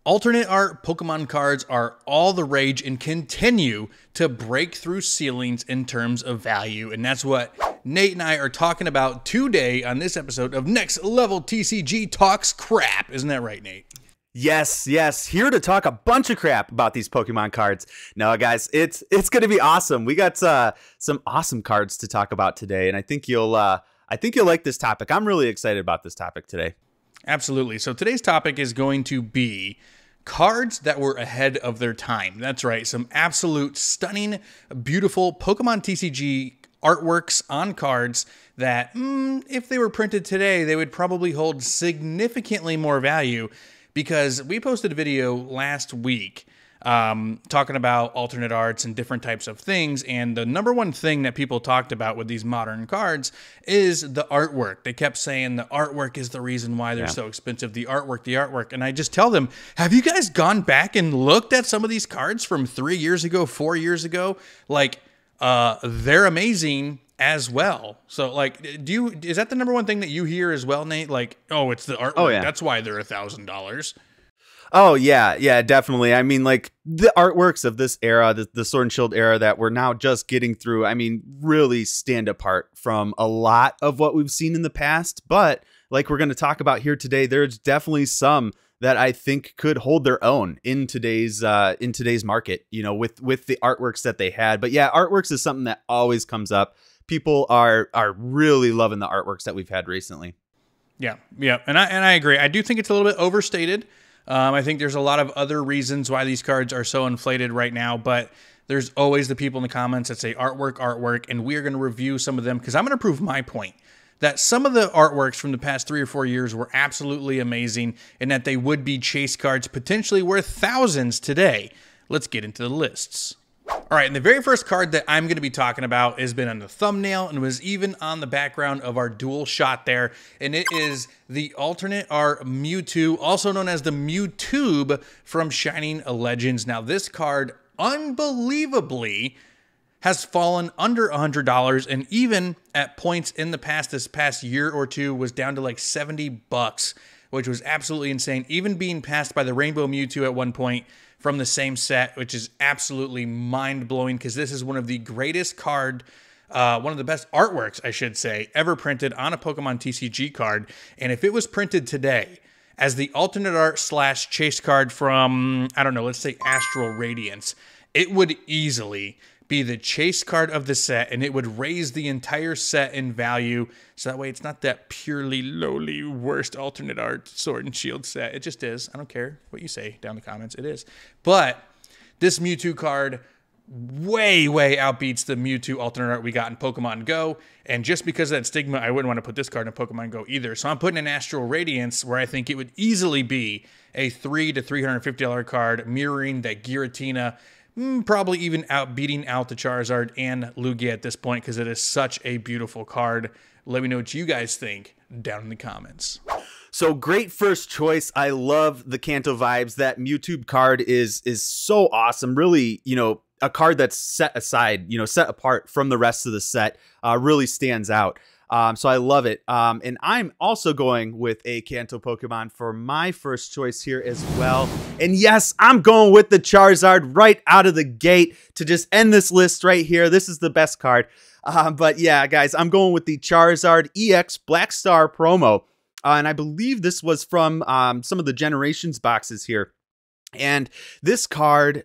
Alternate art Pokemon cards are all the rage and continue to break through ceilings in terms of value. And that's what Nate and I are talking about today on this episode of Next Level TCG Talks Crap. Isn't that right, Nate? Yes, here to talk a bunch of crap about these Pokemon cards. No, guys, it's going to be awesome. We got some awesome cards to talk about today, and I think you'll like this topic. I'm really excited about this topic today. Absolutely. So today's topic is going to be cards that were ahead of their time. That's right. Some absolute stunning, beautiful Pokemon TCG artworks on cards that, if they were printed today, they would probably hold significantly more value, because we posted a video last week talking about alternate arts and different types of things. And the number one thing that people talked about with these modern cards is the artwork. They kept saying the artwork is the reason why they're so expensive. The artwork. And I just tell them, have you guys gone back and looked at some of these cards from 3 years ago, 4 years ago? Like, they're amazing as well. So, like, is that the number one thing that you hear as well, Nate? Like, oh, it's the artwork. Oh, yeah. That's why they're $1,000. Oh, yeah, definitely. I mean, like, the artworks of this era, the Sword and Shield era that we're now just getting through, I mean, really stand apart from a lot of what we've seen in the past. But like we're going to talk about here today, there's definitely some that I think could hold their own in today's market, you know, with the artworks that they had. But yeah, artworks is something that always comes up. People are really loving the artworks that we've had recently. Yeah, and I agree. I do think it's a little bit overstated. I think there's a lot of other reasons why these cards are so inflated right now, but there's always the people in the comments that say artwork, and we are going to review some of them because I'm going to prove my point that some of the artworks from the past 3 or 4 years were absolutely amazing and that they would be chase cards potentially worth thousands today. Let's get into the lists. All right, and the very first card that I'm going to be talking about has been on the thumbnail and was even on the background of our dual shot there, and it is the alternate art Mewtwo, also known as the Mewtube from Shining Legends. Now, this card, unbelievably, has fallen under $100, and even at points in the past, this past year or two, was down to like $70, which was absolutely insane, even being passed by the Rainbow Mewtwo at one point from the same set, which is absolutely mind-blowing because this is one of the greatest one of the best artworks, I should say, ever printed on a Pokemon TCG card. And if it was printed today as the alternate art / chase card from, I don't know, let's say Astral Radiance, it would easily be the chase card of the set, and it would raise the entire set in value. So that way it's not that purely lowly worst alternate art Sword and Shield set. It just is. I don't care what you say down in the comments. It is. But this Mewtwo card way outbeats the Mewtwo alternate art we got in Pokemon Go. And just because of that stigma, I wouldn't want to put this card in Pokemon Go either. So I'm putting in Astral Radiance, where I think it would easily be a $300 to $350 card, mirroring that Giratina, probably even beating out the Charizard and Lugia at this point, because it is such a beautiful card. Let me know what you guys think down in the comments. So great first choice. I love the Kanto vibes. That Mewtwo card is so awesome. Really, you know, a card that's set aside, you know, set apart from the rest of the set. Really stands out. So I love it. And I'm also going with a Kanto Pokemon for my first choice here as well. And yes, I'm going with the Charizard right out of the gate to just end this list right here. This is the best card. But yeah, guys, I'm going with the Charizard EX Black Star promo. And I believe this was from some of the Generations boxes here. And this card,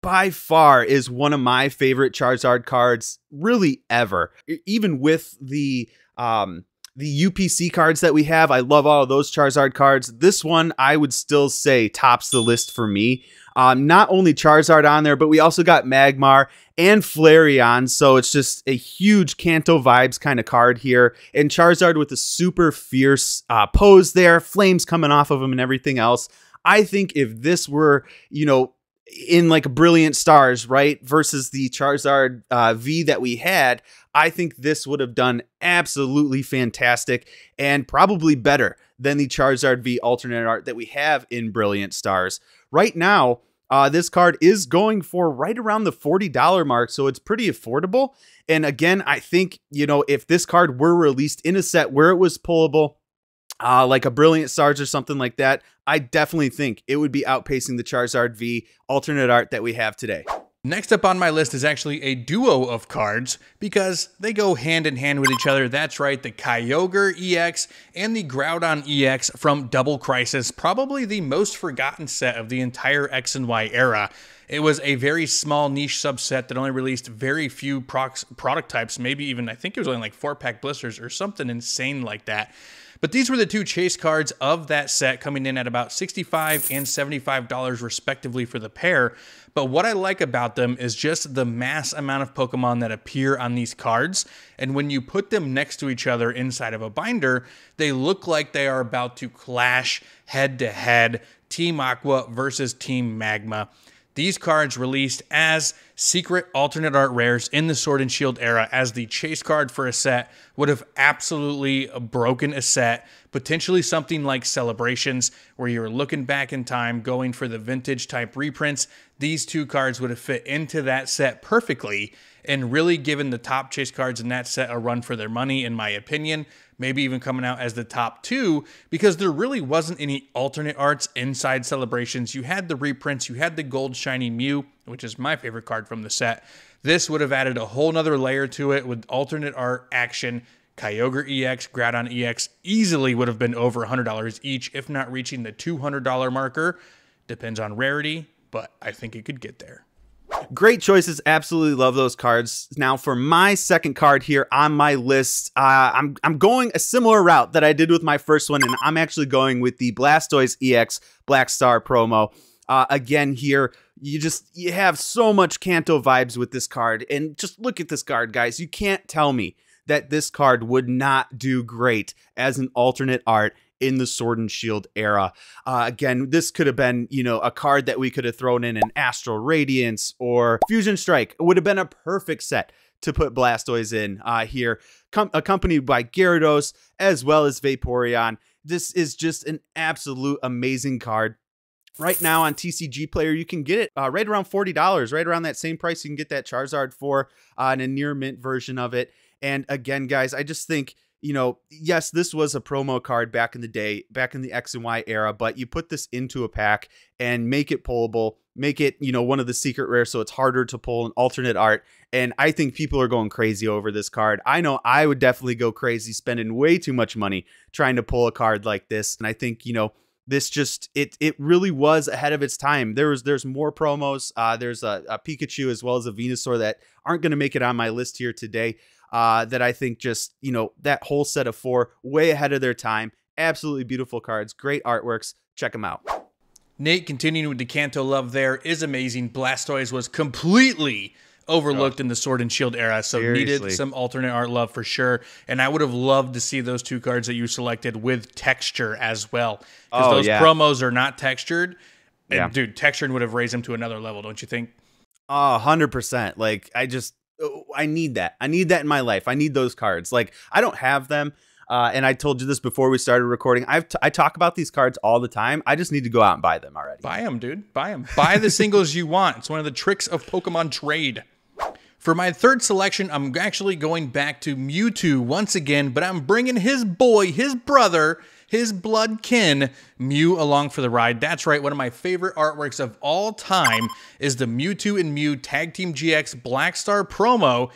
by far, is one of my favorite Charizard cards really ever. Even with the UPC cards that we have, I love all of those Charizard cards. This one, I would still say, tops the list for me. Not only Charizard on there, but we also got Magmar and Flareon, so it's just a huge Kanto vibes kind of card here. And Charizard with a super fierce pose there, flames coming off of him and everything else. I think if this were, you know, in like Brilliant Stars, right, versus the Charizard V that we had, I think this would have done absolutely fantastic and probably better than the Charizard V alternate art that we have in Brilliant Stars. Right now, this card is going for right around the $40 mark, so it's pretty affordable. And again, I think, you know, if this card were released in a set where it was pullable, like a Brilliant Sarge or something like that, I definitely think it would be outpacing the Charizard V alternate art that we have today. Next up on my list is actually a duo of cards because they go hand in hand with each other. That's right, the Kyogre EX and the Groudon EX from Double Crisis, probably the most forgotten set of the entire X and Y era. It was a very small niche subset that only released very few product types, maybe even, I think it was only like 4-pack blisters or something insane like that. But these were the two chase cards of that set, coming in at about $65 and $75 respectively for the pair. But what I like about them is just the mass amount of Pokemon that appear on these cards. And when you put them next to each other inside of a binder, they look like they are about to clash head to head, Team Aqua versus Team Magma. These cards released as secret alternate art rares in the Sword and Shield era as the chase card for a set would have absolutely broken a set, potentially something like Celebrations where you're looking back in time going for the vintage type reprints. These two cards would have fit into that set perfectly and really given the top chase cards in that set a run for their money, in my opinion. Maybe even coming out as the top two, because there really wasn't any alternate arts inside Celebrations. You had the reprints, you had the gold shiny Mew, which is my favorite card from the set. This would have added a whole nother layer to it with alternate art action. Kyogre EX, Groudon EX easily would have been over $100 each, if not reaching the $200 marker. Depends on rarity, but I think it could get there. Great choices. Absolutely love those cards. Now for my second card here on my list, I'm going a similar route that I did with my first one, and I'm actually going with the Blastoise EX Black Star promo. Again here, you have so much Kanto vibes with this card, and just look at this card, guys. You can't tell me that this card would not do great as an alternate art in the Sword and Shield era. Again, this could have been, a card that we could have thrown in an Astral Radiance or Fusion Strike. It would have been a perfect set to put Blastoise in here, accompanied by Gyarados as well as Vaporeon. This is just an absolute amazing card. Right now on TCG Player, you can get it right around $40, right around that same price you can get that Charizard for in a near mint version of it. And again, guys, I just think, yes, this was a promo card back in the day, back in the X and Y era, but you put this into a pack and make it pullable, make it, one of the secret rares so it's harder to pull an alternate art. And I think people are going crazy over this card. I know I would definitely go crazy spending way too much money trying to pull a card like this. And I think, this just, it really was ahead of its time. There's more promos. There's a Pikachu as well as a Venusaur that aren't going to make it on my list here today. That I think just, that whole set of 4 way ahead of their time. Absolutely beautiful cards. Great artworks. Check them out. Nate, continuing with the Kanto love there, is amazing. Blastoise was completely overlooked in the Sword and Shield era, so needed some alternate art love for sure. And I would have loved to see those 2 cards that you selected with texture as well. Because those promos are not textured. And dude, textured would have raised them to another level, don't you think? 100%. Like, I need that. I need that in my life. I need those cards. Like, I don't have them. And I told you this before we started recording. I talk about these cards all the time. I just need to go out and buy them already. Buy them, dude. Buy them. Buy the singles you want. It's one of the tricks of Pokemon trade. For my third selection, I'm actually going back to Mewtwo once again, but I'm bringing his boy, his brother, his blood kin, Mew, along for the ride. That's right, one of my favorite artworks of all time is the Mewtwo and Mew Tag Team GX Black Star promo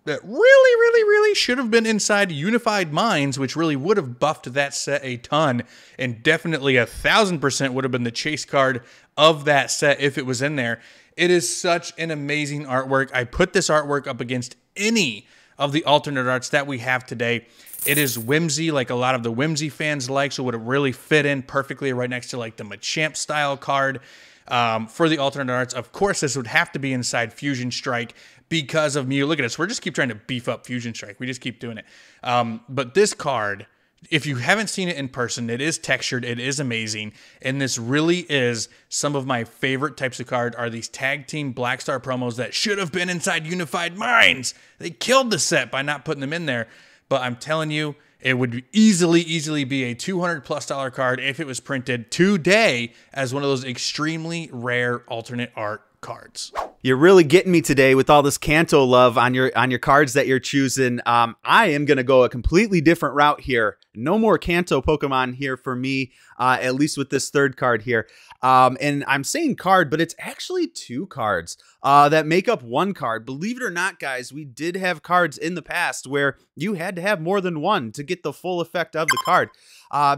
that really should have been inside Unified Minds, which really would have buffed that set a ton, and definitely 1000% would have been the chase card of that set if it was in there. It is such an amazing artwork. I put this artwork up against any of the alternate arts that we have today. It is whimsy, like a lot of the whimsy fans like, so it would really fit in perfectly right next to like the Machamp style card. For the alternate arts, of course, this would have to be inside Fusion Strike because of Mew. Look at us. We're just keep trying to beef up Fusion Strike. We just keep doing it. But this card, if you haven't seen it in person, it is textured. It is amazing. And this really is some of my favorite types of card are these Tag Team Black Star promos that should have been inside Unified Minds. They killed the set by not putting them in there. But I'm telling you, it would easily be a $200+ card if it was printed today as one of those extremely rare alternate art cards. You're really getting me today with all this Kanto love on your cards that you're choosing. I am gonna go a completely different route here. No more Kanto Pokemon here for me, at least with this third card here. And I'm saying card, but it's actually two cards that make up one card. Believe it or not, guys, we did have cards in the past where you had to have more than one to get the full effect of the card.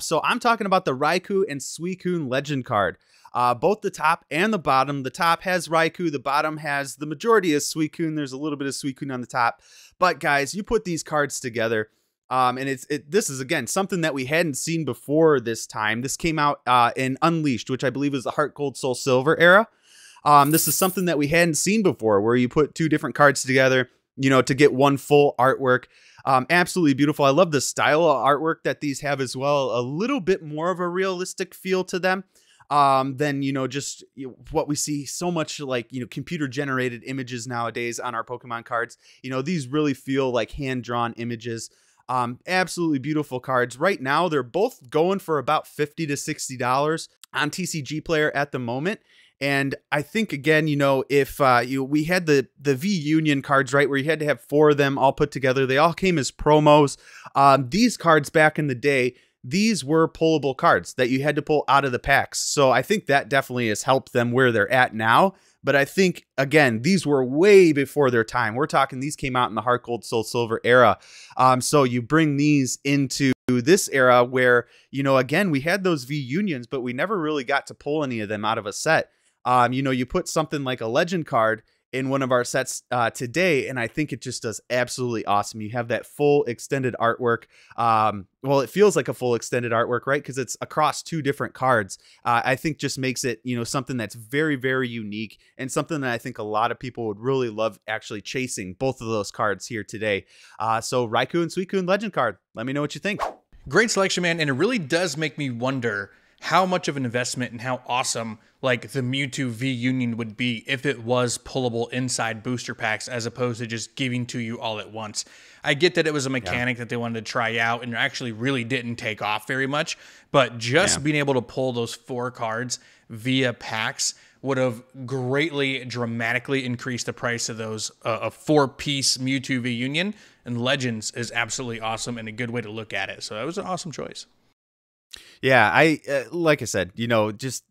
So I'm talking about the Raikou and Suicune Legend card. Both the top and the bottom. The top has Raikou. The bottom has the majority of Suicune. There's a little bit of Suicune on the top. But guys, you put these cards together, and this is, again, something that we hadn't seen before this time. This came out in Unleashed, which I believe is the Heart Gold Soul Silver era. This is something that we hadn't seen before, where you put two different cards together, you know, to get one full artwork. Absolutely beautiful. I love the style of artwork that these have as well. A little bit more of a realistic feel to them. Than, you know, just what we see so much, like, you know, computer generated images nowadays on our Pokemon cards. You know, these really feel like hand-drawn images. Absolutely beautiful cards. Right now, they're both going for about $50 to $60 on TCG Player at the moment. And I think, again, you know, if we had the V Union cards, right, where you had to have 4 of them all put together, they all came as promos. These cards back in the day, these were pullable cards that you had to pull out of the packs. So I think that definitely has helped them where they're at now. But I think, again, these were way before their time. We're talking these came out in the Heart Gold Soul Silver era. So you bring these into this era where, you know, again, we had those V Unions, but we never really got to pull any of them out of a set. You know, you put something like a Legend card in one of our sets today, and I think it just does absolutely awesome. You have that full extended artwork. Well, it feels like a full extended artwork, right? Because it's across 2 different cards. I think just makes it, you know, something that's very, very unique, and something that I think a lot of people would really love actually chasing both of those cards here today. So Raikou and Suicune Legend card. Let me know what you think. Great selection, man, and it really does make me wonder how much of an investment and how awesome like the Mewtwo V Union would be if it was pullable inside booster packs as opposed to just giving to you all at once. I get that it was a mechanic that they wanted to try out and actually really didn't take off very much, but just being able to pull those 4 cards via packs would have greatly, dramatically increased the price of those a 4-piece Mewtwo V Union, and Legends is absolutely awesome and a good way to look at it. So that was an awesome choice. Yeah, like I said, you know, just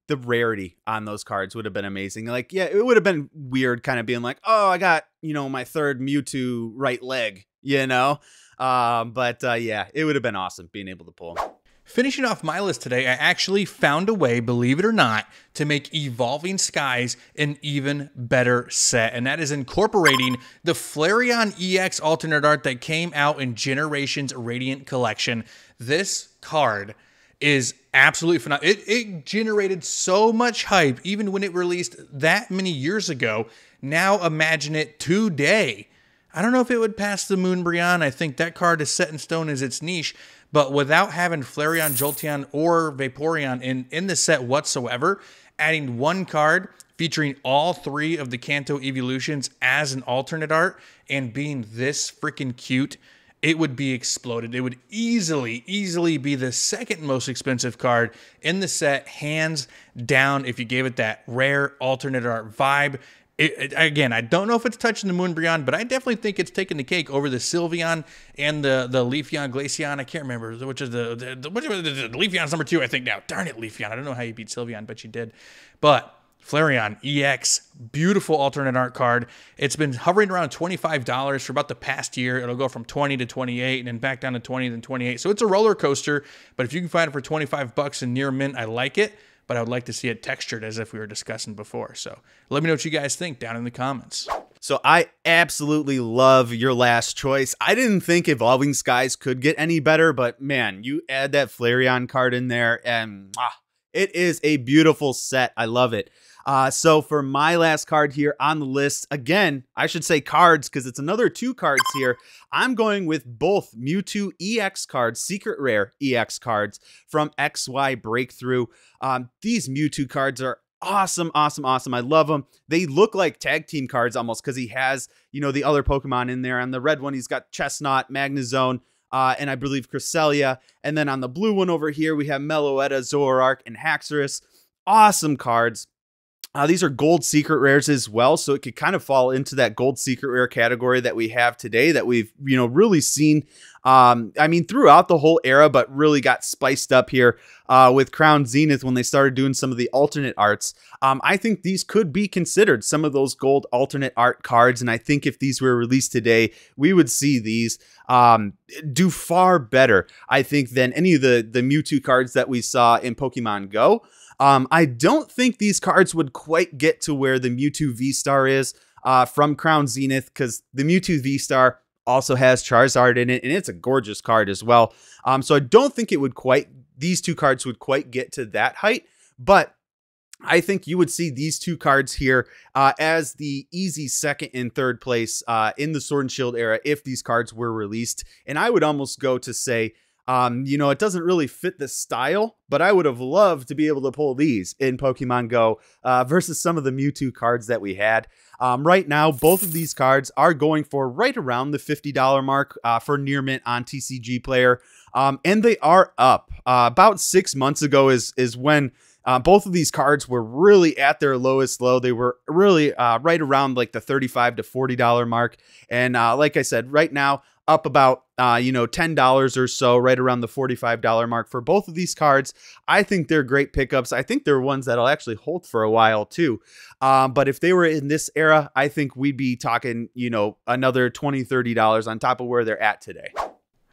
the rarity on those cards would have been amazing. Like, yeah, it would have been weird kind of being like, oh, I got, you know, my 3rd Mewtwo right leg, you know? But yeah, it would have been awesome being able to pull them. Finishing off my list today, I actually found a way, believe it or not, to make Evolving Skies an even better set, and that is incorporating the Flareon EX alternate art that came out in Generations Radiant Collection. This card is absolutely phenomenal. It generated so much hype even when it released that many years ago. Now imagine it today. I don't know if it would pass the Moonbreon. I think that card is set in stone as its niche, but without having Flareon, Jolteon, or Vaporeon in the set whatsoever, adding one card featuring all 3 of the Kanto evolutions as an alternate art and being this freaking cute, it would be exploded. It would easily be the 2nd most expensive card in the set, hands down, if you gave it that rare alternate art vibe. Again, I don't know if it's touching the Moonbreon, but I definitely think it's taking the cake over the Sylveon and the Leafeon, Glaceon. I can't remember which is the Leafeon's number 2, I think now. Darn it, Leafeon. I don't know how you beat Sylveon, but you did. But Flareon EX, beautiful alternate art card. It's been hovering around $25 for about the past year. It'll go from 20 to 28 and then back down to 20 then 28. So it's a roller coaster, but if you can find it for 25 bucks in near mint, I like it, but I would like to see it textured as if we were discussing before. So let me know what you guys think down in the comments. So I absolutely love your last choice. I didn't think Evolving Skies could get any better, but man, you add that Flareon card in there and it is a beautiful set. I love it. So for my last card here on the list, again, I should say cards because it's another 2 cards here. I'm going with both Mewtwo EX cards, Secret Rare EX cards from XY Breakthrough. These Mewtwo cards are awesome. I love them. They look like tag team cards almost because he has, you know, the other Pokemon in there. On the red one, he's got Chestnut, Magnezone, and I believe Cresselia. And then on the blue one over here, we have Meloetta, Zoroark, and Haxorus. Awesome cards. These are gold secret rares as well, so it could kind of fall into that gold secret rare category that we have today that we've, really seen, I mean, throughout the whole era, but really got spiced up here with Crown Zenith when they started doing some of the alternate arts. I think these could be considered some of those gold alternate art cards, and I think if these were released today, we would see these do far better, I think, than any of the Mewtwo cards that we saw in Pokemon Go. I don't think these cards would quite get to where the Mewtwo V-Star is from Crown Zenith, because the Mewtwo V-Star also has Charizard in it, and it's a gorgeous card as well. So I don't think these two cards would quite get to that height, but I think you would see these two cards here as the easy second and third place in the Sword and Shield era if these cards were released. And I would almost go to say, it doesn't really fit the style, but I would have loved to be able to pull these in Pokemon Go versus some of the Mewtwo cards that we had. Right now, both of these cards are going for right around the $50 mark for near mint on TCG Player. And they are up. About 6 months ago is when both of these cards were really at their lowest low. They were really right around like the $35 to $40 mark. And like I said, right now, up about, $10 or so, right around the $45 mark for both of these cards. I think they're great pickups. I think they're ones that'll actually hold for a while too. But if they were in this era, I think we'd be talking, another $20, $30 on top of where they're at today.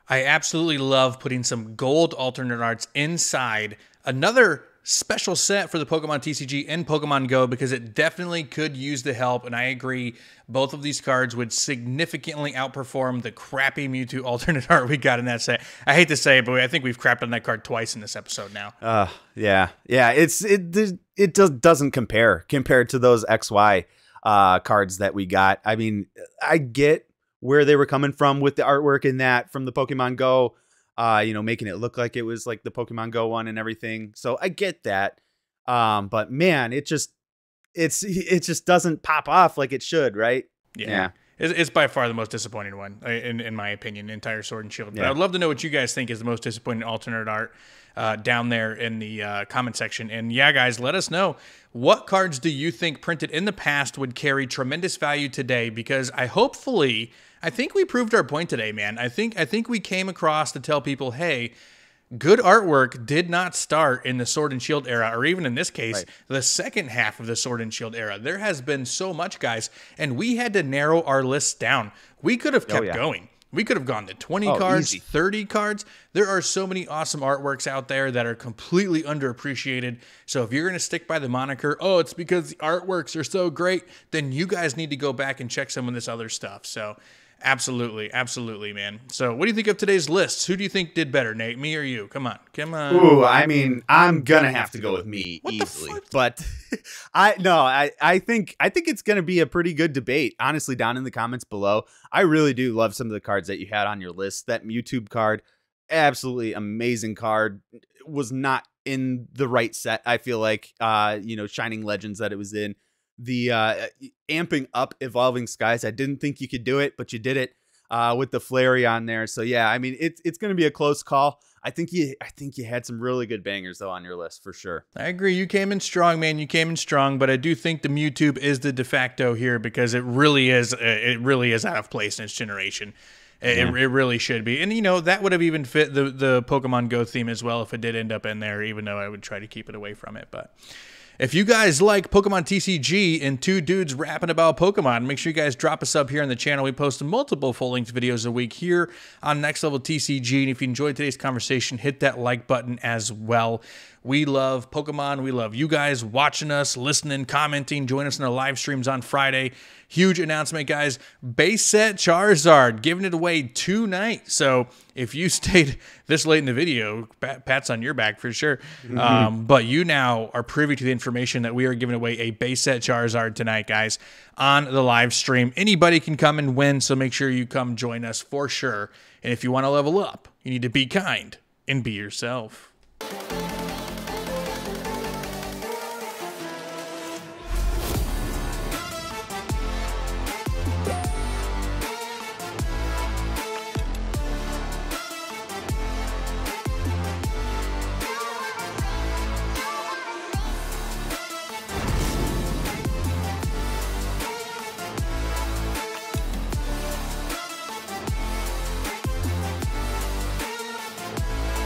I absolutely love putting some gold alternate arts inside another special set for the Pokemon TCG and Pokemon Go, because it definitely could use the help. And I agree, both of these cards would significantly outperform the crappy Mewtwo alternate art we got in that set. I hate to say it, but I think we've crapped on that card twice in this episode now. Yeah. It doesn't compare compared to those XY cards that we got. I mean, I get where they were coming from with the artwork in that from the Pokemon Go. Making it look like it was like the Pokemon Go one and everything. So I get that. But man, it just doesn't pop off like it should, right? Yeah. It's by far the most disappointing one, in my opinion, entire Sword and Shield. But I'd love to know what you guys think is the most disappointing alternate art down there in the comment section. And yeah, guys, let us know. What cards do you think printed in the past would carry tremendous value today? Because I think we proved our point today, man. I think we came across to tell people, hey, good artwork did not start in the Sword and Shield era, or even in this case, the second half of the Sword and Shield era. There has been so much, guys, and we had to narrow our lists down. We could have kept going. We could have gone to 20 cards, easy. 30 cards. There are so many awesome artworks out there that are completely underappreciated. So if you're going to stick by the moniker, oh, it's because the artworks are so great, then you guys need to go back and check some of this other stuff. So absolutely, man. So what do you think of today's lists? Who do you think did better, Nate? Me or you? Come on. Ooh, I mean, I'm gonna have to go with me easily. But I think it's gonna be a pretty good debate. Honestly, down in the comments below, I really do love some of the cards that you had on your list. That Mewtwo card, absolutely amazing card. Was not in the right set, I feel like. Shining Legends that it was in. The amping up Evolving Skies, I didn't think you could do it, but you did it with the Flareon there. So yeah, I mean, it's going to be a close call. I think you had some really good bangers though on your list for sure. I agree. You came in strong, man. You came in strong, but I do think the Mewtwo is the de facto here because it really is out of place in its generation. It really should be. And, that would have even fit the Pokemon Go theme as well if it did end up in there, even though I would try to keep it away from it. But if you guys like Pokemon TCG and two dudes rapping about Pokemon, make sure you guys drop a sub here on the channel. We post multiple full-length videos a week here on Next Level TCG. And if you enjoyed today's conversation, hit that like button as well. We love Pokemon. We love you guys watching us, listening, commenting. Join us in our live streams on Friday. Huge announcement, guys. Base set Charizard, giving it away tonight. So if you stayed this late in the video, pat's on your back for sure. But you now are privy to the information that we are giving away a base set Charizard tonight, guys, on the live stream. Anybody can come and win, so make sure you come join us for sure. And if you want to level up, you need to be kind and be yourself.